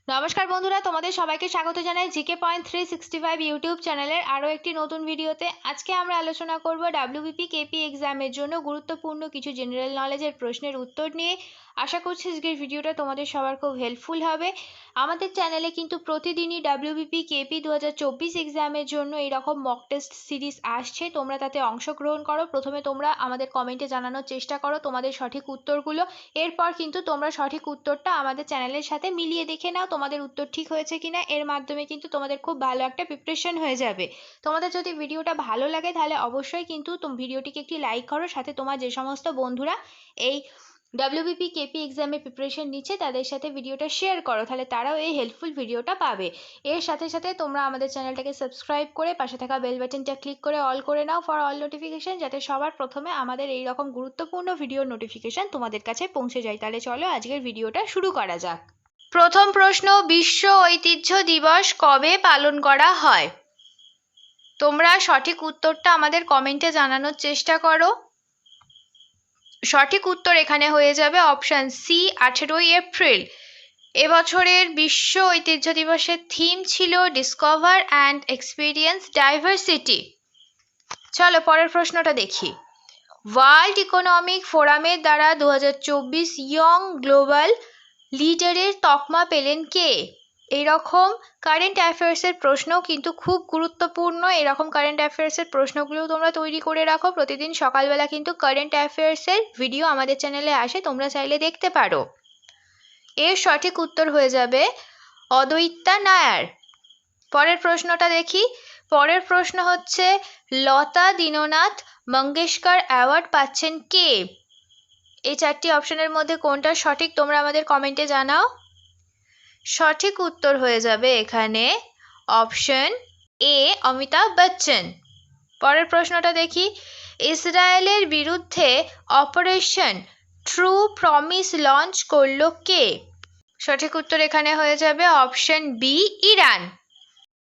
নমস্কার বন্ধুরা, তোমাদের সবাইকে স্বাগত জানাই জিকে পয়েন্ট 365 ইউটিউব চ্যানেলের আরও একটি নতুন ভিডিওতে। আজকে আমরা আলোচনা করব ডাব্লিউবিপি কেপি এক্সামের জন্য গুরুত্বপূর্ণ কিছু জেনারেল নলেজের প্রশ্নের উত্তর নিয়ে। আশা করছি আজকের ভিডিওটা তোমাদের সবার খুব হেল্পফুল হবে। আমাদের চ্যানেলে কিন্তু প্রতিদিনই ডাব্লিউবিপি কেপি 2024 এক্সামের জন্য এইরকম মক টেস্ট সিরিজ আসছে, তোমরা তাতে অংশগ্রহণ করো। প্রথমে তোমরা আমাদের কমেন্টে জানানোর চেষ্টা করো তোমাদের সঠিক উত্তরগুলো, এরপর কিন্তু তোমরা সঠিক উত্তরটা আমাদের চ্যানেলের সাথে মিলিয়ে দেখে নাও তোমাদের উত্তর ঠিক হয়েছে কিনা। এর মাধ্যমে কিন্তু তোমাদের খুব ভালো একটা প্রিপারেশন হয়ে যাবে। তোমাদের যদি ভিডিওটা ভালো লাগে তাহলে অবশ্যই কিন্তু ভিডিওটিকে একটি লাইক করো, সাথে তোমার যে সমস্ত বন্ধুরা এই ডাব্লিউবিপি কেপি এক্সামের প্রিপারেশন নিচ্ছে তাদের সাথে ভিডিওটা শেয়ার করো, তাহলে তারাও এই হেল্পফুল ভিডিওটা পাবে। এর সাথে সাথে তোমরা আমাদের চ্যানেলটাকে সাবস্ক্রাইব করে পাশে থাকা বেল বাটনটা ক্লিক করে অল করে নাও ফর অল নোটিফিকেশন, যাতে সবার প্রথমে আমাদের এই রকম গুরুত্বপূর্ণ ভিডিওর নোটিফিকেশন তোমাদের কাছে পৌঁছে যায়। তাহলে চলো আজকের ভিডিওটা শুরু করা যাক। প্রথম প্রশ্ন, বিশ্ব ঐতিহ্য দিবস কবে পালন করা হয়? তোমরা সঠিক উত্তরটা আমাদের কমেন্টে জানানোর চেষ্টা করো। সঠিক উত্তর এখানে হয়ে যাবে অপশন সি, 18ই এপ্রিল। এবছরের বিশ্ব ঐতিহ্য দিবসের থিম ছিল ডিসকভার অ্যান্ড এক্সপিরিয়েন্স ডাইভার্সিটি। চলো পরের প্রশ্নটা দেখি। ওয়ার্ল্ড ইকোনমিক ফোরামের দ্বারা 2024 ইয়ং গ্লোবাল লিডারের তকমা পেলেন কে? এইরকম কারেন্ট অ্যাফেয়ার্সের প্রশ্নও কিন্তু খুব গুরুত্বপূর্ণ। এরকম কারেন্ট অ্যাফেয়ার্সের প্রশ্নগুলোও তোমরা তৈরি করে রাখো। প্রতিদিন সকালবেলা কিন্তু কারেন্ট অ্যাফেয়ার্সের ভিডিও আমাদের চ্যানেলে আসে, তোমরা চাইলে দেখতে পারো। এর সঠিক উত্তর হয়ে যাবে অদ্বৈতা নায়ার। পরের প্রশ্নটা দেখি। পরের প্রশ্ন হচ্ছে, লতা দীননাথ মঙ্গেশকর অ্যাওয়ার্ড পাচ্ছেন কে? এই চারটি অপশনের মধ্যে কোনটা সঠিক তোমরা আমাদের কমেন্টে জানাও। সঠিক উত্তর হয়ে যাবে এখানে অপশন এ, অমিতাভ বচ্চন। পরের প্রশ্নটা দেখি। ইসরায়েলের বিরুদ্ধে অপারেশন ট্রু প্রমিস লঞ্চ করলো কে? সঠিক উত্তর এখানে হয়ে যাবে অপশন বি, ইরান।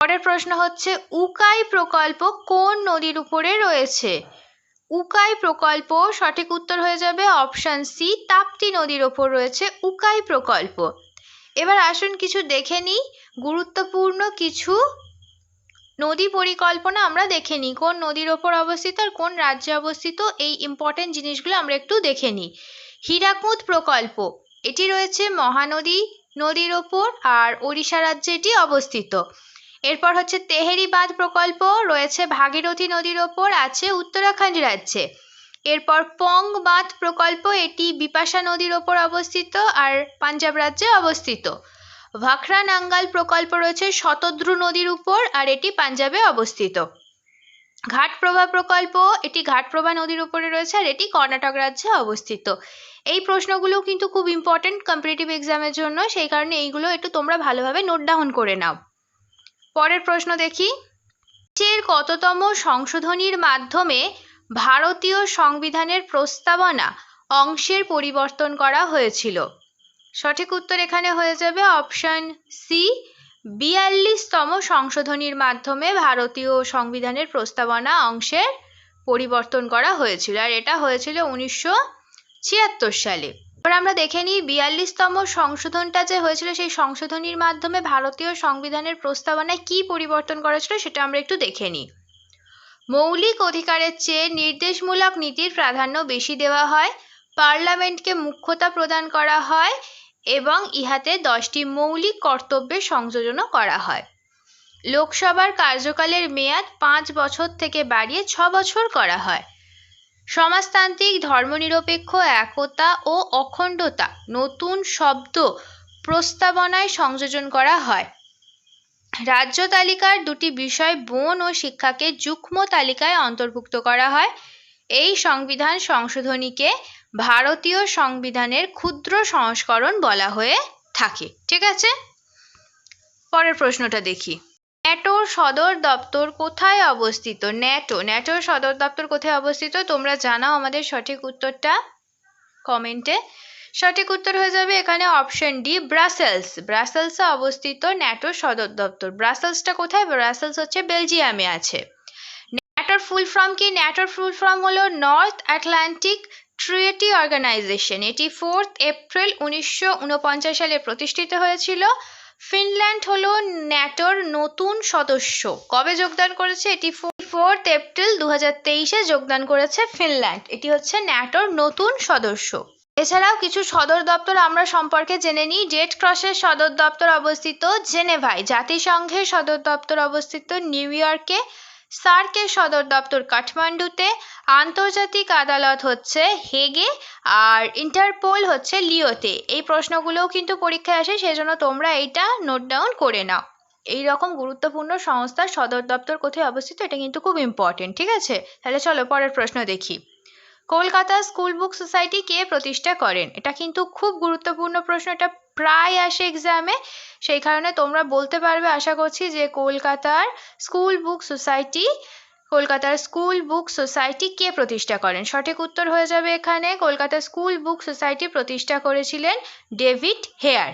পরের প্রশ্ন হচ্ছে, উকাই প্রকল্প কোন নদীর উপরে রয়েছে? উকাই প্রকল্প সঠিক উত্তর হয়ে যাবে অপশন সি, তাপ্তি নদীর ওপর রয়েছে উকাই প্রকল্প। এবার আসুন কিছু দেখে নিই, গুরুত্বপূর্ণ কিছু নদী পরিকল্পনা আমরা দেখে নিই, কোন নদীর ওপর অবস্থিত আর কোন রাজ্যে অবস্থিত, এই ইম্পর্টেন্ট জিনিসগুলো আমরা একটু দেখে নিই। হীরাকুদ প্রকল্প, এটি রয়েছে মহানদী নদীর ওপর আর ওড়িশা রাজ্যে এটি অবস্থিত। এরপর হচ্ছে তেহেরি বাঁধ প্রকল্প, রয়েছে ভাগীরথী নদীর ওপর, আছে উত্তরাখণ্ড রাজ্যে। এরপর পং বাঁধ প্রকল্প, এটি বিপাশা নদীর ওপর অবস্থিত আর পাঞ্জাব রাজ্যে অবস্থিত। ভাখরা নাঙ্গাল প্রকল্প রয়েছে শতদ্রু নদীর উপর আর এটি পাঞ্জাবে অবস্থিত। ঘাটপ্রভা প্রকল্প, এটি ঘাটপ্রভা নদীর উপরে রয়েছে আর এটি কর্ণাটক রাজ্যে অবস্থিত। এই প্রশ্নগুলো কিন্তু খুব ইম্পর্টেন্ট কম্পিটিটিভ এক্সামের জন্য, সেই কারণে এইগুলো একটু তোমরা ভালোভাবে নোট ডাউন করে নাও। পরের প্রশ্ন দেখি। এর কততম সংশোধনীর মাধ্যমে ভারতীয় সংবিধানের প্রস্তাবনা অংশের পরিবর্তন করা হয়েছিল? সঠিক উত্তর এখানে হয়ে যাবে অপশন সি, 42তম সংশোধনীর মাধ্যমে ভারতীয় সংবিধানের প্রস্তাবনা অংশের পরিবর্তন করা হয়েছিল, আর এটা হয়েছিল 1976 সালে। এবার আমরা দেখে নিই 42তম সংশোধনটা যে হয়েছিল সেই সংশোধনীর মাধ্যমে ভারতীয় সংবিধানের প্রস্তাবনায় কি পরিবর্তন করা ছিল সেটা আমরা একটু দেখে নিই। মৌলিক অধিকারের চেয়ে নির্দেশমূলক নীতির প্রাধান্য বেশি দেওয়া হয়, পার্লামেন্টকে মুখ্যতা প্রদান করা হয় এবং ইহাতে 10টি মৌলিক কর্তব্যের সংযোজনও করা হয়। লোকসভার কার্যকালের মেয়াদ 5 বছর থেকে বাড়িয়ে 6 বছর করা হয়। সমাজতান্ত্রিক ধর্মনিরপেক্ষ একতা ও অখণ্ডতা নতুন শব্দ প্রস্তাবনায় সংযোজন করা হয়। রাজ্য তালিকার 2টি বিষয় বন ও শিক্ষাকে যুগ্ম তালিকায় অন্তর্ভুক্ত করা হয়। এই সংবিধান সংশোধনীকে ভারতীয় সংবিধানের ক্ষুদ্র সংস্করণ বলা হয়ে থাকে। ঠিক আছে, পরের প্রশ্নটা দেখি। ন্যাটোর সদর দপ্তর কোথায় অবস্থিত? ন্যাটোর সদর দপ্তর কোথায় অবস্থিত তোমরা জানাও আমাদের সঠিক উত্তরটা কমেন্টে। সঠিক উত্তর হয়ে যাবে এখানে অপশন ডি, ব্রাসেলস। ব্রাসেলসে অবস্থিত ন্যাটোর সদর দপ্তর। ব্রাসেলসটা কোথায়? ব্রাসেলস হচ্ছে বেলজিয়ামে আছে। ন্যাটোর ফুল ফর্ম কি? ন্যাটোর ফুল ফর্ম হলো নর্থ আটলান্টিক ট্রিটি অর্গানাইজেশন। এটি 4 এপ্রিল 1949 সালে প্রতিষ্ঠিত হয়েছিল। ফিনল্যান্ড হলো ন্যাটোর নতুন সদস্য। কবে যোগদান করেছে? এটি 4 এপ্রিল 2023-এ যোগদান করেছে ফিনল্যান্ড। এটি হচ্ছে ন্যাটোর নতুন সদস্য। এছাড়াও কিছু সদর দপ্তর আমরা সম্পর্কে জেনে নিই। রেড ক্রসের সদর দপ্তর অবস্থিত জেনেভায়, জাতিসংঘের সদর দপ্তর অবস্থিত নিউ ইয়র্কে, সার্কের সদর দপ্তর কাঠমান্ডুতে, আন্তর্জাতিক আদালত হচ্ছে হেগে, আর ইন্টারপোল হচ্ছে লিওতে। এই প্রশ্নগুলোও কিন্তু পরীক্ষায় আসে, সেজন্য তোমরা এইটা নোট ডাউন করে নাও। এই রকম গুরুত্বপূর্ণ সংস্থার সদর দপ্তর কোথায় অবস্থিত এটা কিন্তু খুব ইম্পর্টেন্ট, ঠিক আছে? তাহলে চলো পরের প্রশ্ন দেখি। কলকাতা স্কুল বুক সোসাইটি কে প্রতিষ্ঠা করেন? এটা কিন্তু খুব গুরুত্বপূর্ণ প্রশ্ন, এটা প্রায় আসে এক্সামে, সেই কারণে তোমরা বলতে পারবে আশা করছি যে কলকাতার স্কুল বুক সোসাইটি কে প্রতিষ্ঠা করেন। সঠিক উত্তর হয়ে যাবে এখানে কলকাতা স্কুল বুক সোসাইটি প্রতিষ্ঠা করেছিলেন ডেভিড হেয়ার।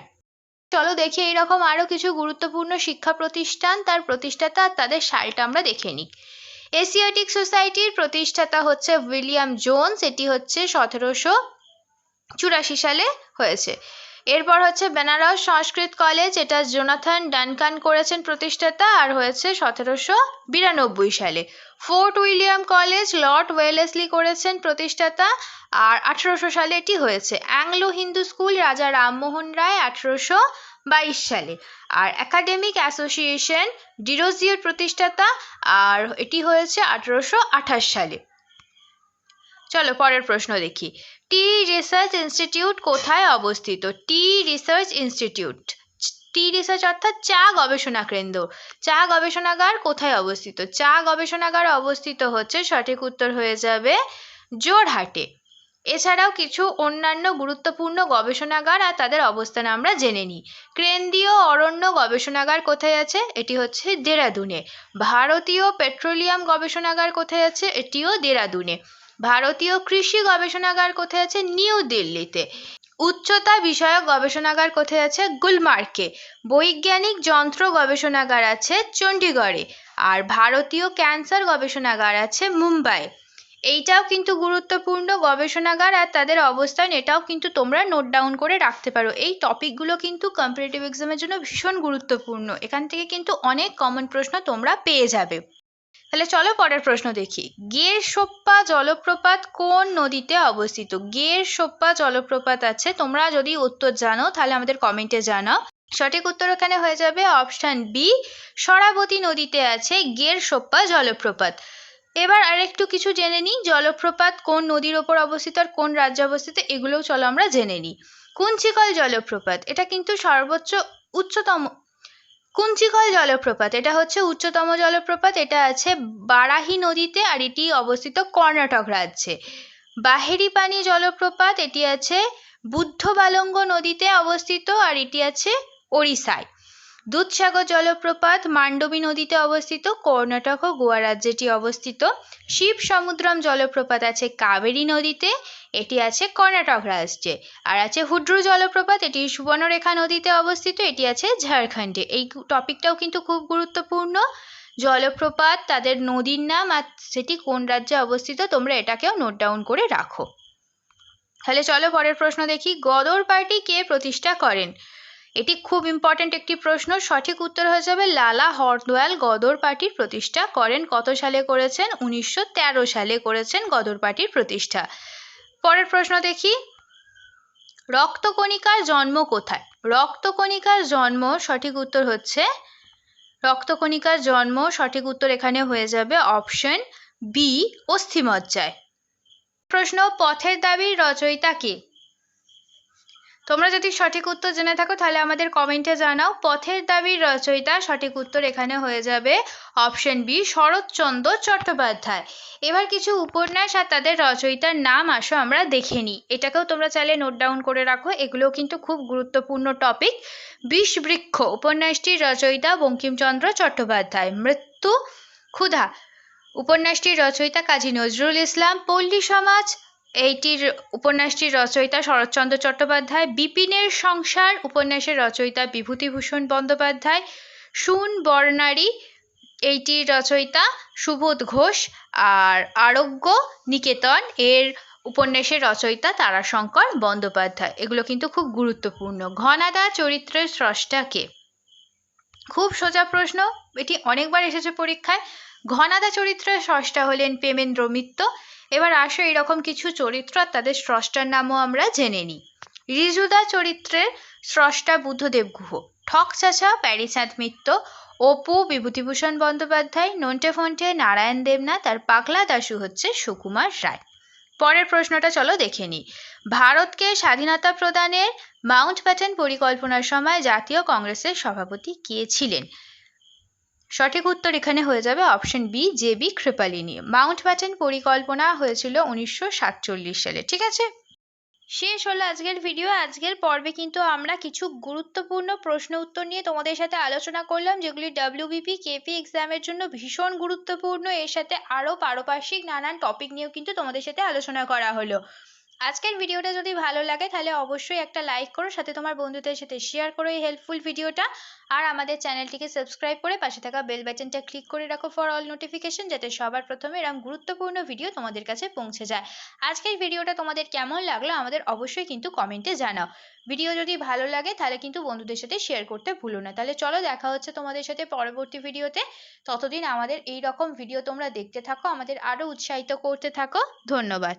চলো দেখি এইরকম আরো কিছু গুরুত্বপূর্ণ শিক্ষা প্রতিষ্ঠান, তার প্রতিষ্ঠাতা আর তাদের সালটা আমরা দেখে নিই। এশিয়াটিক সোসাইটির প্রতিষ্ঠাতা হচ্ছে উইলিয়াম জোন্স, এটি হচ্ছে 1784 সালে হয়েছে। এরপর হচ্ছে বেনারস সংস্কৃত কলেজ, এটা জোনাথন ডানকান করেছেন প্রতিষ্ঠাতা, আর হয়েছে 1792 সালে। Fort William college Lord Wellesley করেছেন প্রতিষ্ঠাতা, আর 1800 সালে এটি হয়েছে। অ্যাংলো হিন্দু স্কুল রাজা রামমোহন রায় 1822 সালে। আর একাডেমিক অ্যাসোসিয়েশন ডিরোজিওর প্রতিষ্ঠাতা, আর এটি হয়েছে 1828 সালে। চলো পরের প্রশ্ন দেখি। টি রিসার্চ ইনস্টিটিউট কোথায় অবস্থিত? টি রিসার্চ অর্থাৎ চা গবেষণা কেন্দ্র, চা গবেষণাগার কোথায় অবস্থিত? চা গবেষণাগার অবস্থিত হচ্ছে, সঠিক উত্তর হয়ে যাবে জোরহাটে। এছাড়াও কিছু অন্যান্য গুরুত্বপূর্ণ গবেষণাগার আর তাদের অবস্থান আমরা জেনে নিই। কেন্দ্রীয় অরণ্য গবেষণাগার কোথায় আছে? এটি হচ্ছে দেরাদুনে। ভারতীয় পেট্রোলিয়াম গবেষণাগার কোথায় আছে? এটিও দেরাদুনে। ভারতীয় কৃষি গবেষণাগার কোথায় আছে? নিউ দিল্লিতে। উচ্চতা বিষয়ক গবেষণাগার কোথায় আছে? গুলমার্গে। বৈজ্ঞানিক যন্ত্র গবেষণাগার আছে চণ্ডীগড়ে। আর ভারতীয় ক্যান্সার গবেষণাগার আছে মুম্বাই। এইটাও কিন্তু গুরুত্বপূর্ণ গবেষণাগার আর তাদের অবস্থান, এটাও কিন্তু তোমরা নোট ডাউন করে রাখতে পারো। এই টপিকগুলো কিন্তু কম্পিটিটিভ এক্সামের জন্য ভীষণ গুরুত্বপূর্ণ, এখান থেকে কিন্তু অনেক কমন প্রশ্ন তোমরা পেয়ে যাবে। তাহলে চলো পরের প্রশ্ন দেখি। গেরসোপ্পা জলপ্রপাত কোন নদীতে অবস্থিত? গেরসোপ্পা জলপ্রপাত আছে, তোমরা যদি উত্তর জানো তাহলে আমাদের কমেন্টে জানাও। সঠিক উত্তর এখানে হয়ে যাবে অপশন বি, শরাবতী নদীতে আছে গেরসোপ্পা জলপ্রপাত। এবার আরেকটু কিছু জেনে নিই, জলপ্রপাত কোন নদীর ওপর অবস্থিত আর কোন রাজ্যে অবস্থিত এগুলোও চলো আমরা জেনে নিই। কুঞ্চিকল জলপ্রপাত, এটা কিন্তু কুঞ্চিকল জলপ্রপাত, এটা হচ্ছে উচ্চতম জলপ্রপাত, এটা আছে বারাহি নদীতে, আর এটি অবস্থিত কর্ণাটক রাজ্যে। বাহেরিপানি জলপ্রপাত, এটি আছে বুদ্ধবালঙ্গ নদীতে অবস্থিত, আর এটি আছে ওড়িশায়। দুধসাগর জলপ্রপাত মান্ডবী নদীতে অবস্থিত, কর্ণাটক ও গোয়া রাজ্যে এটি অবস্থিত। শিব সমুদ্রম জলপ্রপাত আছে কাবেরী নদীতে, এটি আছে কর্ণাটক রাজ্যে। আর আছে হুড্রু জলপ্রপাত, এটি সুবর্ণরেখা নদীতে অবস্থিত, এটি আছে ঝাড়খণ্ডে। এই টপিকটাও কিন্তু খুব গুরুত্বপূর্ণ, জলপ্রপাত তাদের নদীর নাম আর সেটি কোন রাজ্যে অবস্থিত, তোমরা এটাকেও নোট ডাউন করে রাখো। তাহলে চলো পরের প্রশ্ন দেখি। গদর পার্টি কে প্রতিষ্ঠা করেন? এটি খুব ইম্পর্টেন্ট একটি প্রশ্ন, সঠিক উত্তর হয়ে যাবে লালা হরদয়াল গদর পার্টির প্রতিষ্ঠা করেন। কত সালে করেছেন? 1913 সালে করেছেন গদর পার্টির প্রতিষ্ঠা। পরের প্রশ্ন দেখি। রক্তকণিকার জন্ম কোথায়? রক্তকণিকার জন্ম সঠিক উত্তর এখানে হয়ে যাবে অপশন বি, অস্থিমজ্জায়। প্রশ্ন, পথের দাবির রচয়িতা কে? তোমরা যদি সঠিক উত্তর জেনে থাকো তাহলে আমাদের কমেন্টে জানাও। পথের দাবির রচয়িতা, সঠিক উত্তর এখানে হয়ে যাবে অপশন বি, শরৎচন্দ্র চট্টোপাধ্যায়। এবার কিছু উপন্যাস আর তাদের রচয়িতার নাম আসো আমরা দেখে নিই, এটাকেও তোমরা চাইলে নোট ডাউন করে রাখো, এগুলোও কিন্তু খুব গুরুত্বপূর্ণ টপিক। বিষবৃক্ষ উপন্যাসটির রচয়িতা বঙ্কিমচন্দ্র চট্টোপাধ্যায়। মৃত্যু ক্ষুধা উপন্যাসটির রচয়িতা কাজী নজরুল ইসলাম। পল্লী সমাজ উপন্যাসটির রচয়িতা শরৎচন্দ্র চট্টোপাধ্যায়। বিপিনের সংসার উপন্যাসের রচয়িতা বিভূতিভূষণ বন্দ্যোপাধ্যায়। শুন বর্ণালী এইটির রচয়িতা সুবোধ ঘোষ। আর আরোগ্য নিকেতন এর উপন্যাসের রচয়িতা তারাশঙ্কর বন্দ্যোপাধ্যায়। এগুলো কিন্তু খুব গুরুত্বপূর্ণ। ঘনাদা চরিত্রের স্রষ্টা কে? খুব সোজা প্রশ্ন, এটি অনেকবার এসেছে পরীক্ষায়। ঘনাদা চরিত্রের স্রষ্টা হলেন প্রেমেন্দ্র মিত্র। এবার আসো এরকম কিছু চরিত্র আর তাদের স্রষ্টার নামও আমরা জেনে নিই। ঋজুদা চরিত্রের স্রষ্টা বুদ্ধদেব গুহ, ঠক চাচা প্যারিচাঁদ মিত্র, অপু বিভূতিভূষণ বন্দ্যোপাধ্যায়, নন্টে ফন্টে নারায়ণ দেবনাথ, আর পাগলা দাশু হচ্ছে সুকুমার রায়। পরের প্রশ্নটা চলো দেখে নিই। ভারতকে স্বাধীনতা প্রদানের মাউন্টব্যাটেন পরিকল্পনার সময় জাতীয় কংগ্রেসের সভাপতি কে ছিলেন? সঠিক উত্তর এখানে হয়ে যাবে option B, J B. Kripalani. Mountbatten পরিকল্পনা হয়েছিল 1947 সালে। ঠিক আছে, শেষ হলো আজকের ভিডিও। আজকের পর্বে কিন্তু আমরা কিছু গুরুত্বপূর্ণ প্রশ্ন উত্তর নিয়ে তোমাদের সাথে আলোচনা করলাম, যেগুলি WBP KP এক্সামের জন্য ভীষণ গুরুত্বপূর্ণ। এর সাথে আরো পারপার্শ্বিক নানান টপিক নিয়েও কিন্তু তোমাদের সাথে আলোচনা করা হলো। আজকের ভিডিওটা যদি ভালো লাগে তাহলে অবশ্যই একটা লাইক করো, সাথে তোমার বন্ধুদের সাথে শেয়ার করো এই হেল্পফুল ভিডিওটা। আর আমাদের চ্যানেলটিকে সাবস্ক্রাইব করে পাশে থাকা বেল বাটনটা ক্লিক করে রাখো ফর অল নোটিফিকেশন, যাতে সবার প্রথমে এরকম গুরুত্বপূর্ণ ভিডিও তোমাদের কাছে পৌঁছে যায়। আজকের ভিডিওটা তোমাদের কেমন লাগলো আমাদের অবশ্যই কিন্তু কমেন্টে জানাও। ভিডিও যদি ভালো লাগে তাহলে কিন্তু বন্ধুদের সাথে শেয়ার করতে ভুলো না। তাহলে চলো, দেখা হচ্ছে তোমাদের সাথে পরবর্তী ভিডিওতে। ততদিন আমাদের এই রকম ভিডিও তোমরা দেখতে থাকো, আমাদের আরো উৎসাহিত করতে থাকো। ধন্যবাদ।